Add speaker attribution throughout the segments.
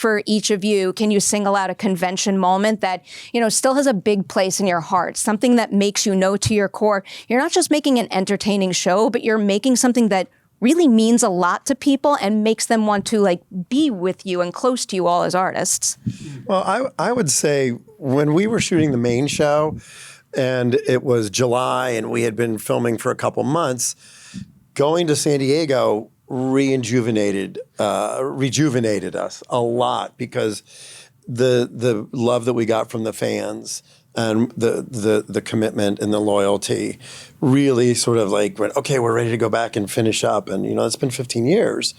Speaker 1: for each of you, can you single out a convention moment that, you know, still has a big place in your heart, something that makes you know to your core, you're not just making an entertaining show, but you're making something that really means a lot to people and makes them want to like be with you and close to you all as artists?
Speaker 2: Well, I would say when we were shooting the main show and it was July and we had been filming for a couple months, going to San Diego rejuvenated us a lot, because the love that we got from the fans and the commitment and the loyalty really sort of like went, okay, we're ready to go back and finish up. And, you know, it's been 15 years.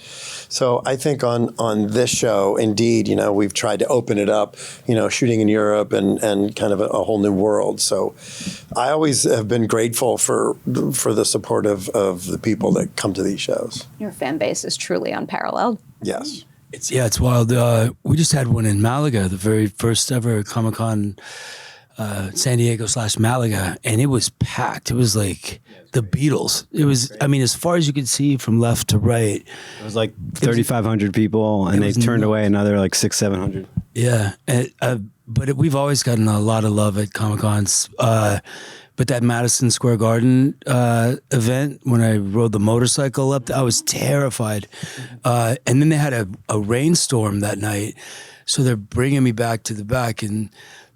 Speaker 2: So I think on this show, indeed, you know, we've tried to open it up, you know, shooting in Europe and kind of a whole new world. So I always have been grateful for the support of the people that come to these shows.
Speaker 1: Your fan base is truly unparalleled.
Speaker 2: Yes.
Speaker 3: It's wild. We just had one in Malaga, the very first ever Comic-Con, San Diego / Malaga, and it was packed. It was like the Beatles. It was, I mean, as far as you could see from left to right.
Speaker 4: It was like 3,500 people, and they turned away another like 600-700.
Speaker 3: Yeah, but we've always gotten a lot of love at Comic-Cons. But that Madison Square Garden event, when I rode the motorcycle up, I was terrified. And then they had a rainstorm that night, so they're bringing me back to the back, and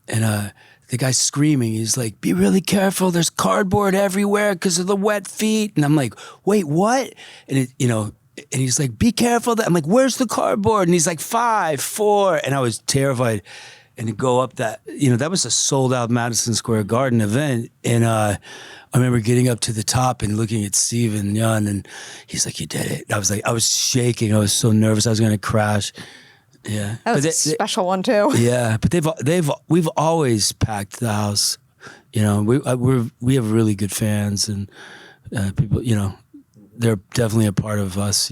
Speaker 3: the guy's screaming. He's like, "Be really careful. There's cardboard everywhere because of the wet feet." And I'm like, "Wait, what?" And and he's like, "Be careful." I'm like, "Where's the cardboard?" And he's like, 5, 4. And I was terrified. And to go up that, that was a sold out Madison Square Garden event. And I remember getting up to the top and looking at Steve and Jan, and he's like, "You did it." I was like, I was shaking. I was so nervous I was going to crash. Yeah,
Speaker 1: that was a special one too.
Speaker 3: Yeah, but we've always packed the house. We have really good fans, and people. They're definitely a part of us.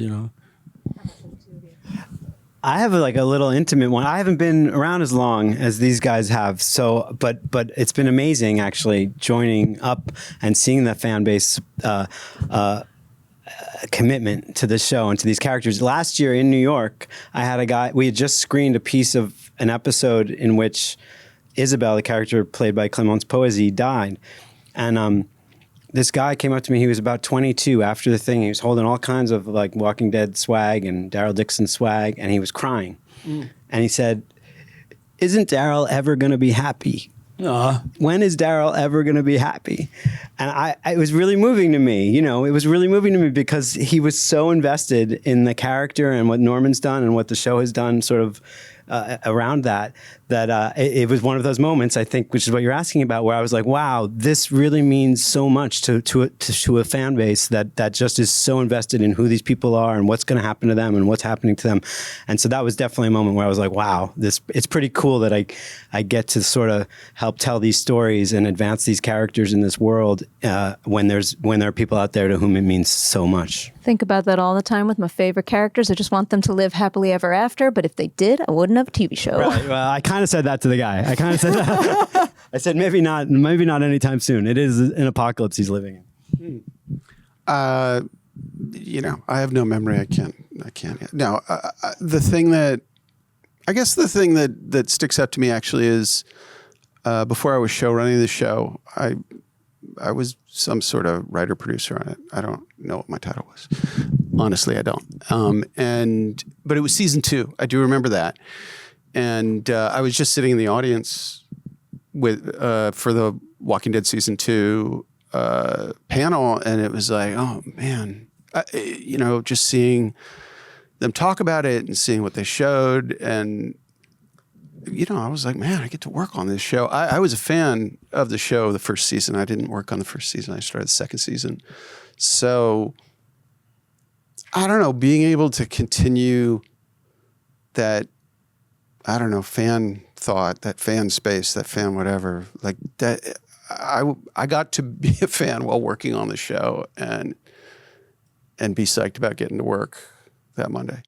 Speaker 4: I have a little intimate one. I haven't been around as long as these guys have, so but it's been amazing actually joining up and seeing the fan base commitment to the show and to these characters. Last year in New York, I had a guy, we had just screened a piece of an episode in which Isabel, the character played by Clémence Poésy, died. And this guy came up to me, he was about 22 after the thing. He was holding all kinds of like Walking Dead swag and Daryl Dixon swag, and he was crying. And he said, "Isn't Daryl ever going to be happy? When is Daryl ever going to be happy?" And it was really moving to me. It was really moving to me because he was so invested in the character and what Norman's done and what the show has done sort of around that it was one of those moments, I think, which is what you're asking about, where I was like, wow, this really means so much to a fan base that just is so invested in who these people are and what's going to happen to them and what's happening to them. And so that was definitely a moment where I was like, wow, it's pretty cool that I get to sort of help tell these stories and advance these characters in this world when there are people out there to whom it means so much.
Speaker 1: Think about that all the time with my favorite characters. I just want them to live happily ever after, but if they did, I wouldn't have a TV show.
Speaker 4: Right. Well, I kind of said that to the guy. I kind of said that. I said maybe not anytime soon. It is an apocalypse he's living in.
Speaker 5: I have no memory. I can't. No, the thing that sticks out to me actually is before I was show running the show, I was some sort of writer producer on it. I don't know what my title was. Honestly, I don't. But it was season 2. I do remember that. And I was just sitting in the audience for the Walking Dead season 2 panel, and it was like, oh man, just seeing them talk about it and seeing what they showed, and I was like, man, I get to work on this show. I was a fan of the show the first season. I didn't work on the first season. I started the second season. So I don't know, being able to continue that, I don't know, fan thought, that fan space, that fan whatever, like that. I got to be a fan while working on the show and be psyched about getting to work that Monday.